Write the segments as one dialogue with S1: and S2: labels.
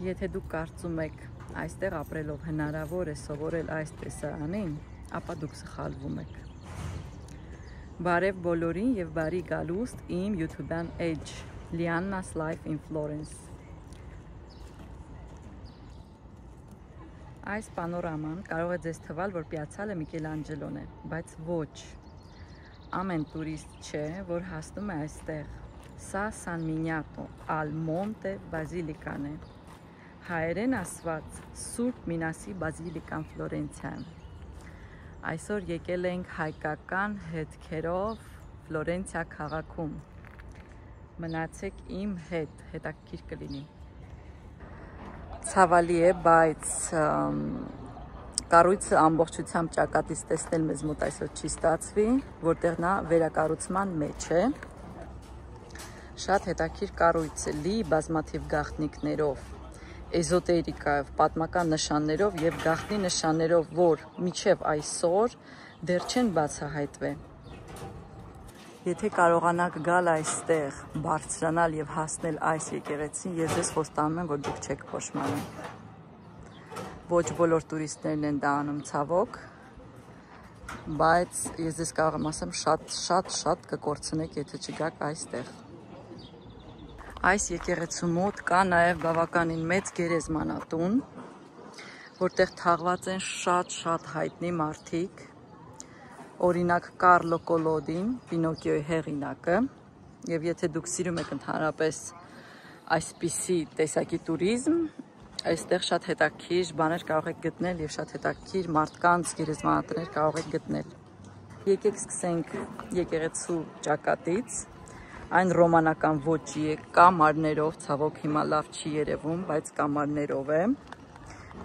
S1: Եթե դուք կարծում եք այստեղ ապրելով հնարավոր է սովորել այս տեսարանին, ապա դուք սխալվում եք։ Բարև բոլորին եւ բարի գալուստ իմ YouTube-յան էջ Lianna's Life in Florence։ Այս պանորաման կարող է ձեզ թվալ, որ Պիացցալը Միքելանջելոն է, բայց ոչ։ Ամեն տուրիստ չէ, որ հասնում է այստեղ։ Սա San Miniato al Monte բազիլիկան է։ Հայերեն ասված Սուրբ Մինասի բազիլիկան Ֆլորենցիան։ Այսօր եկել ենք հայկական հետքերով Ֆլորենցիա քաղաքում։ Մնացեք իմ հետ, հետաքրքիր կլինի։ Ցավալի է, բայց կառույցը ամբողջությամբ ճակատից տեսնել մեզ մոտ այսօր չի ստացվի, որտեղ նա վերակառուցման մեջ է։ Շատ հետաքրքիր կառույց է, լի բազմաթիվ գաղտնիքներով, էզոտերիկայով, պատմական նշաններով եւ գաղտնի նշաններով, որ մինչեւ այսօր դեռ չեն բացահայտվել։ Եթե կարողանաք գալ այստեղ, բարձրանալ եւ հասնել այս եկեղեցին, ես ձեզ խոստանում եմ, որ դուք չեք փոշմանի։ Ոչ բոլոր տուրիստներն են դա անում, ցավոք, բայց ես ձեզ կարող եմ ասեմ, շատ կկորցնեք, եթե չգաք այստեղ։ Այս եկեղեցու մոտ կա նաև բավականին մեծ գերեզմանատուն, որտեղ թաղված են շատ հայտնի մարդիկ, օրինակ Կարլո Կոլոդին, Պինոկիոյի հեղինակը, եւ եթե դուք սիրում եք ընդհանրապես այսպիսի տեսակի տուրիզմ, այստեղ շատ հետաքրքիր բաներ կարող եք գտնել եւ շատ հետաքրքիր մարդկանց գերեզմանատներ կարող եք գտնել։ Եկեք սկսենք եկեղեցու ճակատից։ Այն ռոմանական ոճի է, կամարներով, ցավոք հիմա լավ չի երևում, բայց կամարներով է,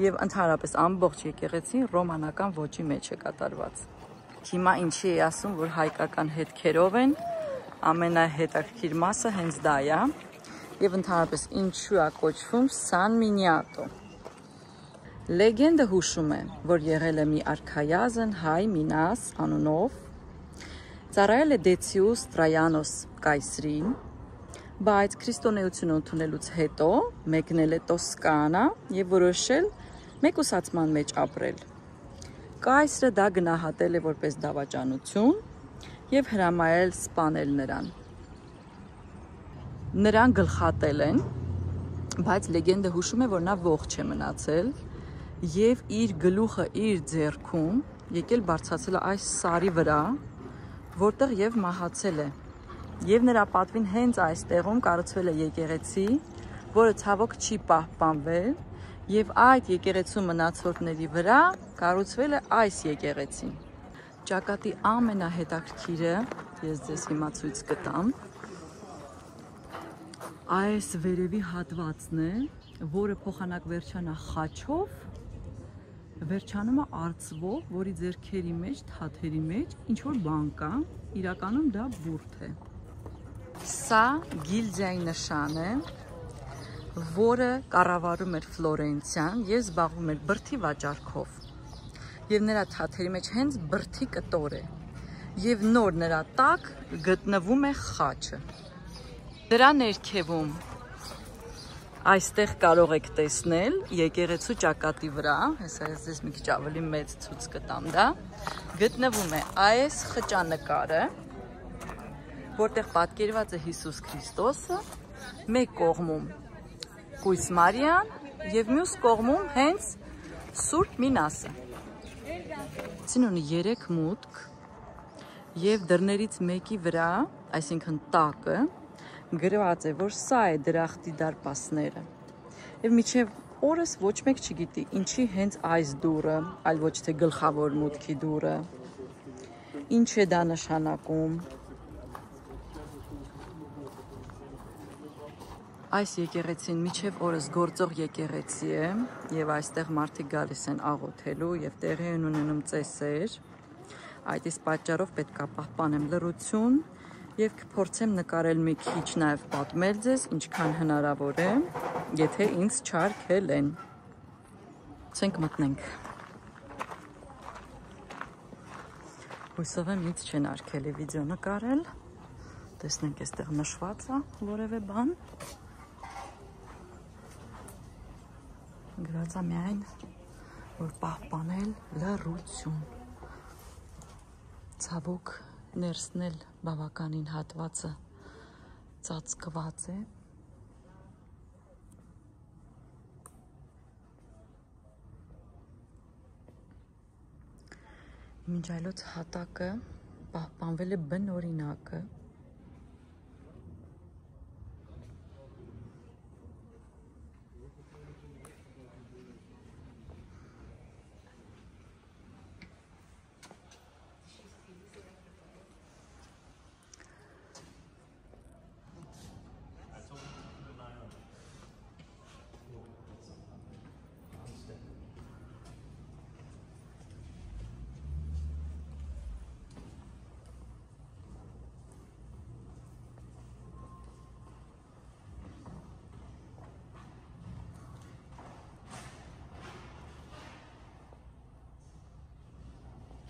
S1: եւ ընդհանրապես ամբողջ եկեղեցին ռոմանական ոճի մեջ է կատարված։ Հիմա ինչի է ասում, որ հայկական հետքերով են, ամենահետաքրքիր մասը հենց դա է, եւ ընդհանրապես ինչու է կոչվում San Miniato։ Լեգենդը հուշում է, որ եղել է մի արքայազն հայ Մինաս անունով, ծառայել է Դեցիուս Տրայանոս կայսրին, բայց քրիստոնեություն ընդունելուց հետո մեկնել է Տոսկանա եւ որոշել մեկուսացման մեջ ապրել։ Կայսրը դա գնահատել է որպես դավաճանություն եւ հրամայել սպանել նրան։ Նրան գլխատել են, բայց լեգենդը հուշում է, որ նա ողջ է մնացել եւ իր գլուխը իր ձեռքում եկել բարձրացել այս սարի վրա, որտեղ եւ մահացել է։ Եվ նրա պատվին հենց այստեղում կառուցվել է եկեղեցի, որը ցավոք չի պահպանվել, եւ այդ եկեղեցու մնացորդների վրա կառուցվել է այս եկեղեցին։ Ճակատի ամենահետաքրքիրը ես ձեզ հիմա ցույց կտամ։ Այս վերևի հատվածն է, որը փոխանակ վերջանա խաչով, վերջանում է արծվով, որի ձեռքերի մեջ, թաթերի մեջ ինչ որ բան կա, իրականում դա բուրդ է։ Սա գիլդիայի նշան է, որը կառավարում էր Ֆլորենցիան եւ զբաղվում էր բրդի վաճառքով։ Եվ նրա թաթերի մեջ հենց բրդի կտոր է։ Եվ նոր նրա տակ գտնվում է խաչը։ Դրա ներքևում այստեղ կարող եք տեսնել եկեղեցու ճակատի վրա, հեսա ես ձեզ մի քիչ ավելի մեծ ցույց կտամ դա, գտնվում է այս խճանկարը, որտեղ պատկերված է Հիսուս Քրիստոսը, մեկ կողմում Կույս Մարիան եւ մյուս կողմում հենց Սուրբ Մինասը։ Ցին ունի 3 մուտք եւ դռներից մեկի վրա, այսինքն տակը, գրված է, որ սա է դրախտի դարպասները։ Եվ մինչև օրս ոչ մեկ չգիտի, ինչի հենց այս դուռը, այլ ոչ թե գլխավոր մուտքի դուռը։ Ինչ է դա նշանակում։ Այս եկեղեցին մինչև օրս գործող եկեղեցի է, եւ այստեղ մարդիկ գալիս են աղոթելու եւ տեղի են ունենում ծեսեր։ Այդ իսկ պատճառով պետք է պահպանեմ լռություն եւ կփորձեմ նկարել մի քիչ նաեւ պատմել ձեզ, ինչքան հնարավոր է, եթե ինձ չարգել են։ Ցենք մտնենք։ Հույսով եմ ինձ չեն արգելի վիդեո նկարել։ Տեսնենք այստեղ նշված է որևէ բան։ գրած է միայն որ պահպանել լռություն։ Ցավոք ներսն էլ բավականին հատվածը ծածկված է։ Մինչ այլոց հատակը պահպանվել է բնօրինակը։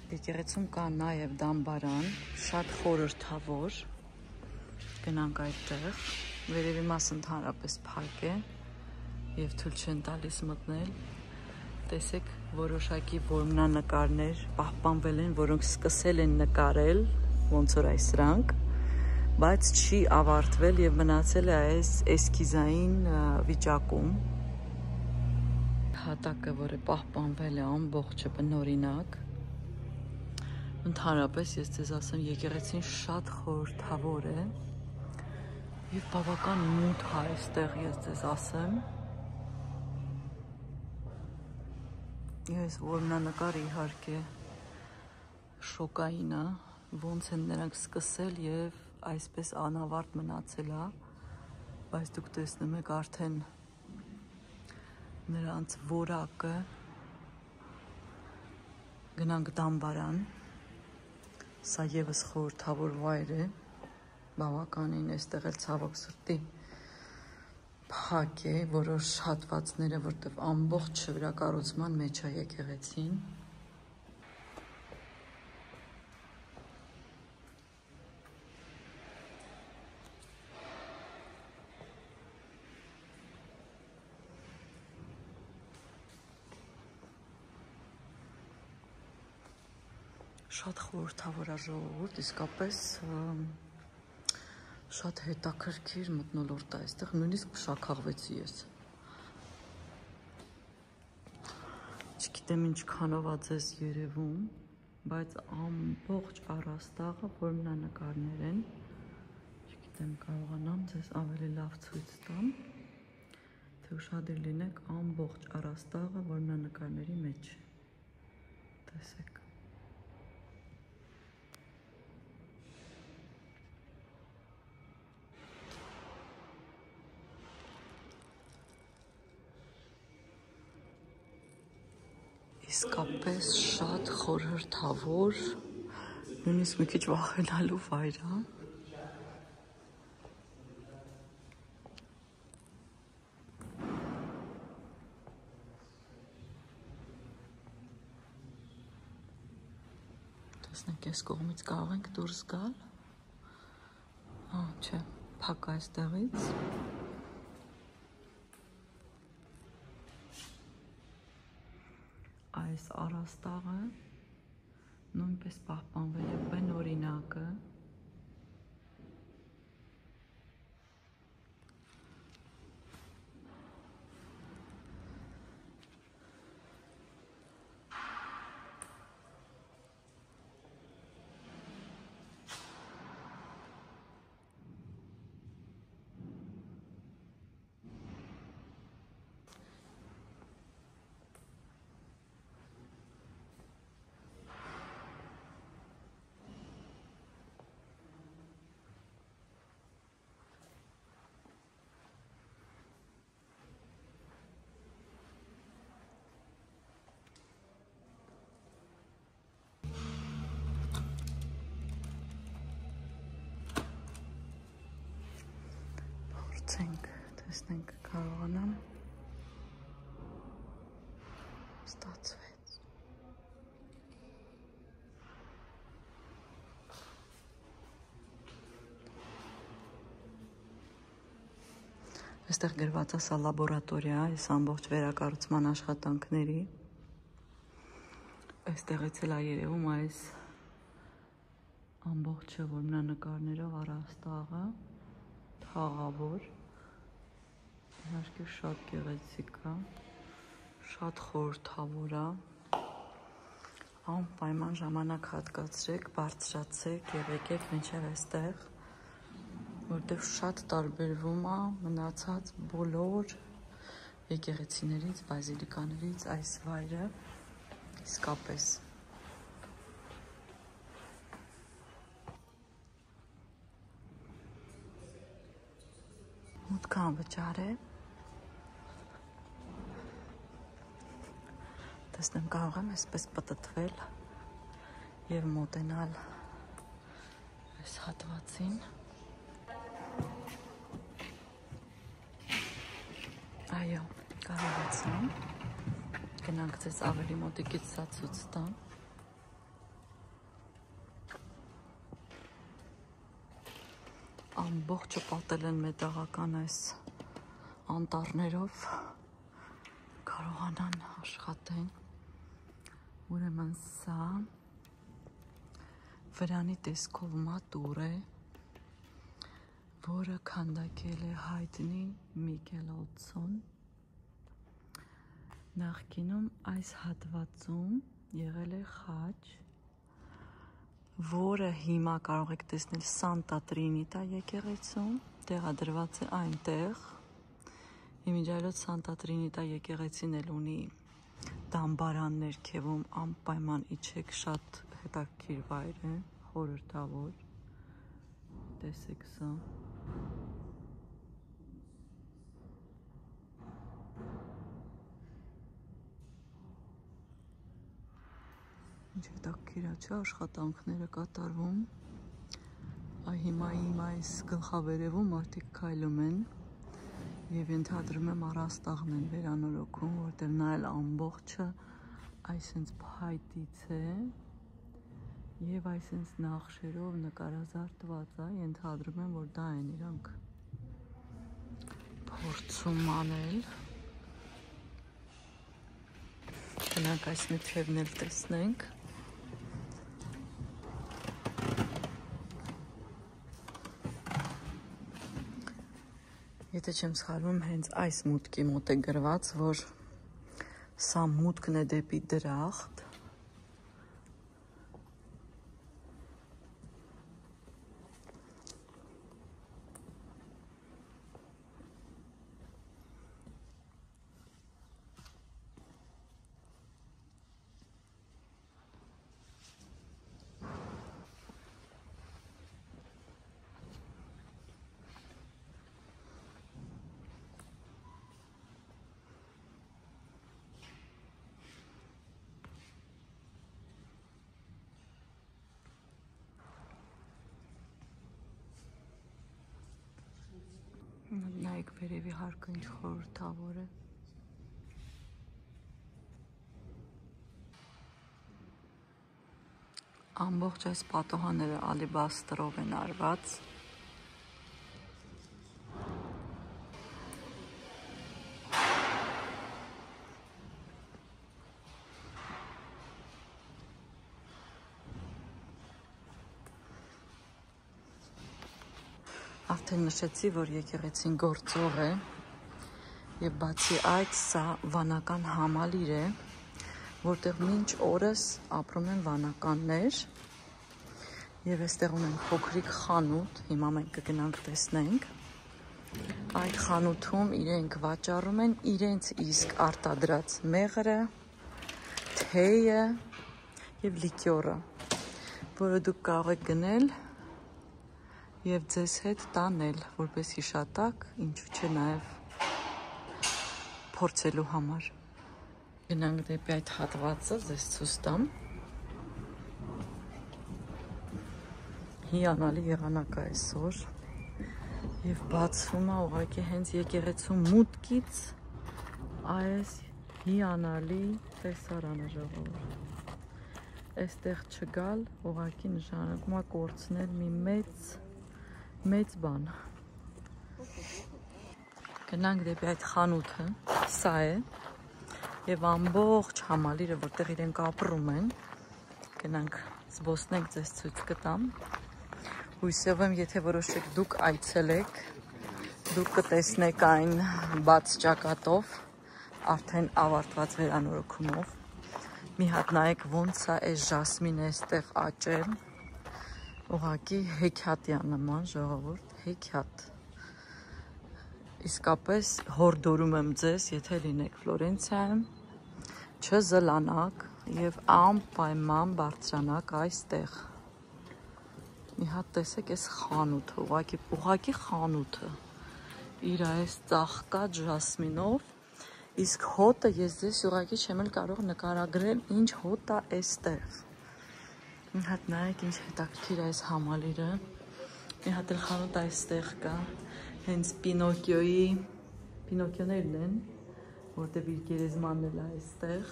S1: Եկեղեցում կա նաև դամբարան, շատ խորհրդավոր, գնանք այդտեղ, վերևի մասը ընդհանրապես փակ է և թույլ չեն տալիս մտնել, տեսեք որոշակի որմնանկարներ պահպանվել են, որոնք սկսել են նկարել, ոնց որ այս սրանք, բայց չի ավարտվել և մնացել է այս էսքիզային վիճակում, հատակը, որը պահպանվել է ամբողջը բնօրինակ, ընդհանրապես ես ձեզ ասեմ, եկեղեցին շատ խորհրդավոր է և բավական մութ է այստեղ, ես ձեզ ասեմ։ Ես որմնանկարը իհարկե շոկային է, ոնց են նրանք սկսել և այսպես անավարտ մնացել է, բայց դուք տեսնում եք արդեն նրանց որակը, գնանք դամբարան, սա ևս խորհրդավոր վայր է, բավականին այստեղ էլ ցավոք սրտի փակ է, որոշ հատվածները, որտեղ ամբողջ վերակառուցման մեջ է եկեղեցին։ Շատ խորհրդավոր է ժողովուրդ, իսկապես շատ հետաքրքիր մթնոլորտ է այստեղ, նույնիսկ փշաքաղվեցի ես։ Չգիտեմ ինչքանով է ձեզ երևում, բայց ամբողջ առաստաղը որմնանկարներ են, չգիտեմ կարողանամ ձեզ ավելի լավ ցույց տամ, թե ուշադիր լինեք, ամբողջ առաստաղը որմնանկարների մեջ, տեսեք։ Իսկապես շատ խորհրդավոր, նույնիսկ մի քիչ վախենալու վայր է։ Տեսնեք, այս կողմից կարող ենք դուրս գալ։ Չէ, փակ է այստեղից։ Այս առաստաղը նույնպես պահպանվել է բնօրինակը։ Տեսնենք կարողանամ ստացվեց։ Այստեղ գրված է սա լաբորատորիա, այս ամբողջ վերակառուցման աշխատանքների։ Այստեղից էլ է երևում այս ամբողջը, որ մնա նկարներով առաստաղը, թաղավոր, իհարկե շատ գեղեցիկ է, շատ խորհրդավոր է, անպայման ժամանակ հատկացրեք, բարձրացեք եւ եկեք մինչև այստեղ, որտեղ շատ տարբերվում է մնացած բոլոր եկեղեցիներից, բազիլիկաներից այս վայրը իսկապես։ Մուտքը անվճար է։ Տեսնեմ կարող եմ այսպես պտտվել եւ մոտենալ այս հատվածին։ Այո, կարողացամ։ Գնանք ձեզ ավելի մոտիկից սա ցույց տամ։ Ամբողջը պատել են մետաղական այս անտառներով, կարողանան աշխատեն։ Ուրեմն սա վրանի տեսքով մատուռ է, որը քանդակել է հայտնի Միքելոցոն։ Նախկինում այս հատվածում եղել է խաչ, որը հիմա կարող եք տեսնել Սանտա Տրինիտա եկեղեցում, տեղադրված է այնտեղ։ Իմիջիայլոց Սանտա Տրինիտա եկեղեցին էլ ունի դամբարան ներքևում, անպայման իջեք, շատ հետաքրքիր վայր է, խորհրդավոր։ Տեսեք սա։ Ինչ հետաքրքիր է, չէ՞, աշխատանքները կատարվում։ Այ հիմա իմ այս գլխավերևում մարդիկ քայլում են եւ ենթադրում եմ առաստաղն են վերանորոգում, որտեղ նա էլ ամբողջը այսպես փայտից է եւ այսպես նախշերով նկարազարդված է, ենթադրում եմ, որ դա են իրանք փորձում անել։ Գնանք այս նյութերն էլ տեսնենք։ Եթե չեմ սխալվում, հենց այս մուտքի մոտ է գրված, որ սա մուտքն է դեպի դրախտ։ Նայեք վերևի հարկը ինչ խորհրդավոր է։ Ամբողջ այս պատոհանները ալիբաստրով են արված։ Արդեն նշեցի, որ եկեղեցին գործող է եւ բացի այդ սա վանական համալիր է, որտեղ մինչ օրս ապրում են վանականներ եւ այստեղ ունեն փոքրիկ խանութ, հիմա մենք կգնանք տեսնենք։ Այդ խանութում իրենք վաճառում են իրենց իսկ արտադրած մեղրը, թեյը եւ լիկյորը, որը դուք կարող եք գնել եւ ձեզ հետ տանել, որպես հիշատակ, ինչու՞ չէ նաեւ փորձելու համար։ Գնանք դեպի այդ հատվածը, ձեզ ցույց տամ։ Հիանալի եղանակ է այսօր եւ բացվում է ուղղակի հենց եկեղեցու մուտքից այս հիանալի տեսարանը ժողովուրդ։ Այստեղ չգալ ուղղակի նշանակում է կորցնել մի մեծ բան։ Գնանք դեպի այդ խանութը, սա է, և ամբողջ համալիրը, որտեղ իրենք ապրում են, գնանք զբոսնենք, ձեզ ցույց կտամ, հույսով եմ, եթե որոշեք դուք այցելեք, դուք կտեսնեք այն բաց ճակատով, արդեն ավարտված վերանորոգումով, մի հատ նայեք ոնց է այս ժասմինը այստեղ աճել, ուղղակի հեքիաթի նման, ժողովուրդ, հեքիաթ։ Իսկապես հորդորում եմ ձեզ, եթե լինեք Ֆլորենցիայում, չզլանաք և անպայման բարձրանաք այստեղ։ Մի հատ տեսեք այս խանութը, ուղղակի խանութը, իր այս ծաղկած ժասմինով, իսկ հոտը ես ձեզ ուղղակի չեմ էլ կարող նկարագրել, ինչ հոտ է այստեղ։ Մի հատ նայեք ինչ հետաքրքիր է այս համալիրը, մի հատ էլ խանութ այստեղ կա, հենց Պինոկիոներն են, որտեղ իր գերեզմանն էլ է այստեղ։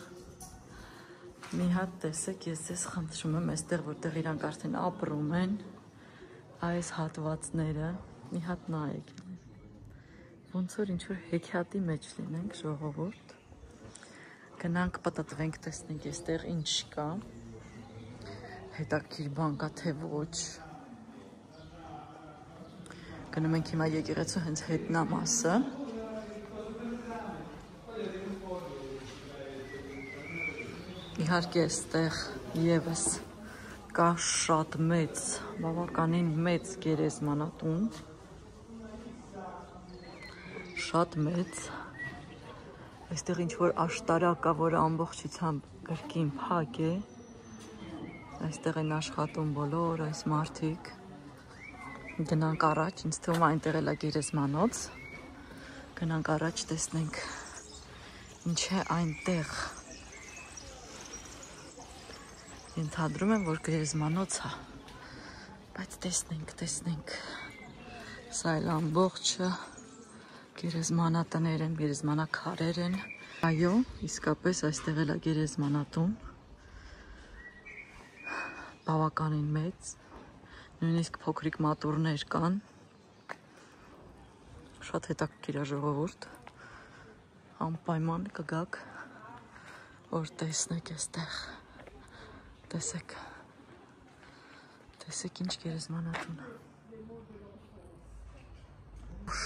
S1: Մի հատ տեսեք, ես ձեզ խնդրում եմ այստեղ, որտեղ իրանք արդեն ապրում են, այս հատվածները, մի հատ նայեք, ոնց որ ինչ-որ հեքիաթի մեջ լինենք, ժողովուրդ, գնանք պտտվենք, տեսնենք այստեղ ինչ կա, հետաքրքիր բան կա, թե ոչ։ Գնում ենք հիմա եկեղեցու հենց հետնամասը։ Իհարկե այստեղ ևս կա շատ մեծ, բավականին մեծ գերեզմանատուն, շատ մեծ, այստեղ ինչ-որ աշտարակ կա, որը ամբողջությամբ կրկին փակ է, այստեղ են աշխատում բոլոր այս մարդիկ, գնանք առաջ, ինձ թվում է այնտեղ էլ է գերեզմանոց, գնանք առաջ տեսնենք ինչ է այնտեղ, ենթադրում եմ, որ գերեզմանոց է, բայց տեսնենք, սա էլ ամբողջը գերեզմանատներ են, գերեզմանակարեր են, այո, իսկապես այստեղ էլ է գերեզմանատուն, բավականին մեծ, նույնիսկ փոքրիկ մատուռներ կան, շատ հետաքրքիր է ժողովուրդ, անպայման կգաք, որ տեսնեք այստեղ, տեսեք ինչ գերեզմանատուն է։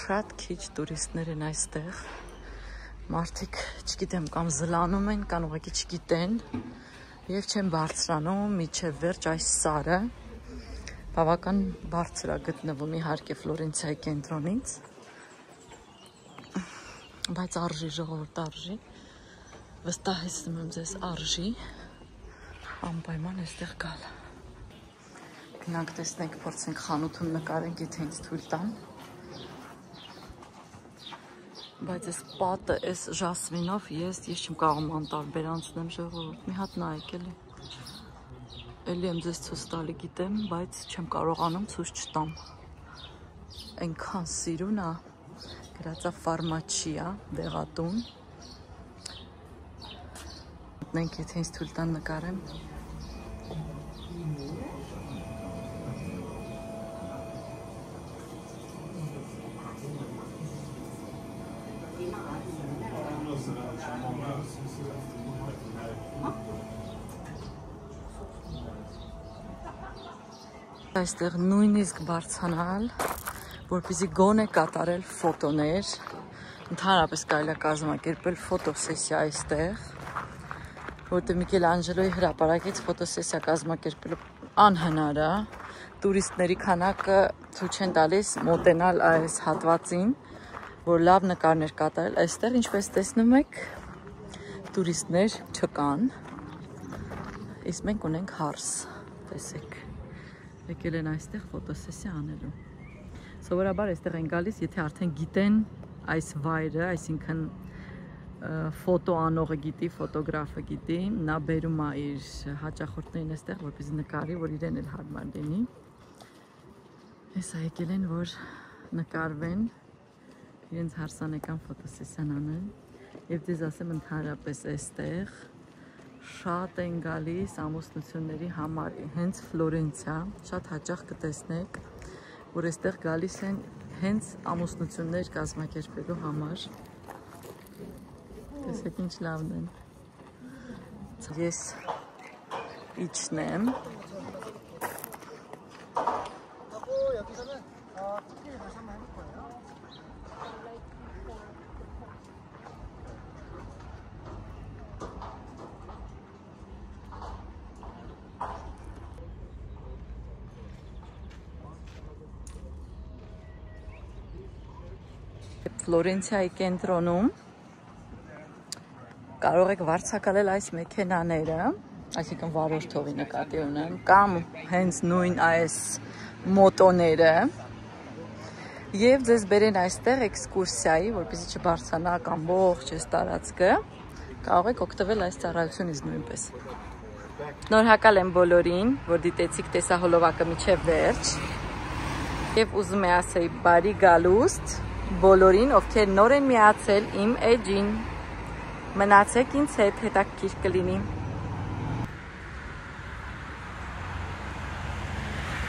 S1: Շատ քիչ տուրիստներ են այստեղ, մարդիկ, չգիտեմ, կամ զլանում են, կամ ուղղակի չգիտեն, և չեն բարձրանում մինչև վերջ այս սարը, բավական բարձր է գտնվում իհարկե Ֆլորենցիայի կենտրոնից, բայց արժի, ժողովուրդ, արժի, վստահեցնում եմ ձեզ, արժի, անպայման այստեղ գալ։ Գնանք տեսնենք, փորձենք խանութում նկարենք, եթե ինձ թույլ տան, բայց այս պատը, այս ժասմինով ես չեմ կարող անտարբեր անցնեմ, ժողովուրդ, մի հատ նայեք էլի։ Էլի եմ ձեզ ցույց տալի գիտեմ, բայց չեմ կարողանում ցույց չտամ։ Այնքան սիրուն է, գրած է ֆարմաչիա, դեղատուն։ Մտնենք, եթե ինձ թույլ տան նկարեմ։ Այստեղ նույնիսկ բարձրանալ, որպեսզի գոնե կատարել ֆոտոներ, ընդհանրապես կարելի է կազմակերպել ֆոտոսեսիա այստեղ, որտեղ Միքելանջելոյի հրապարակից ֆոտոսեսիա կազմակերպելու անհնար է, տուրիստների քանակը ցույց են տալիս մոտենալ այս հատվածին, որ լավ նկարներ կատարել, այստեղ ինչպես տեսնում եք, տուրիստներ չկան, իսկ մենք ունենք հարս, տեսեք, եկել են այստեղ ֆոտոսեսիա անելու, սովորաբար այստեղ են գալիս, եթե արդեն գիտեն այս վայրը, այսինքն ֆոտո անողը գիտի, ֆոտոգրաֆը գիտի, նա բերում է իր հաճախորդներին այստեղ, որպեսզի նկարի, որ իրեն էլ հարմար լինի, հեսա եկել են, որ նկարվեն, իրենց հարսանեկան ֆոտոսեսիան անեն, և ձեզ ասեմ ընդհանրապես այստեղ շատ են գալիս ամուսնությունների համար, հենց Ֆլորենցիա, շատ հաճախ կտեսնեք, որ այստեղ գալիս են հենց ամուսնություններ կազմակերպելու համար։ Տեսեք ինչ լավն են։ Ես իջնեմ։ Ֆլորենցիայի կենտրոնում կարող եք վարձակալել այս մեքենաները, այսինքն վարորդողի նկատի ունեմ, կամ հենց նույն այս մոտոները եւ ձեզ բերեն այստեղ էքսկուրսիայի, որպեսզի չբարձրանաք ամբողջ այս տարածքը, կարող եք օգտվել այս ծառայությունից նույնպես։ Շնորհակալ եմ բոլորին, որ դիտեցիք տեսահոլովակը մինչև վերջ եւ ուզում եմ ասել բարի գալուստ բոլորին, ովքեր նոր են միացել իմ էջին, մնացեք ինձ հետ, հետաքրքիր կլինի։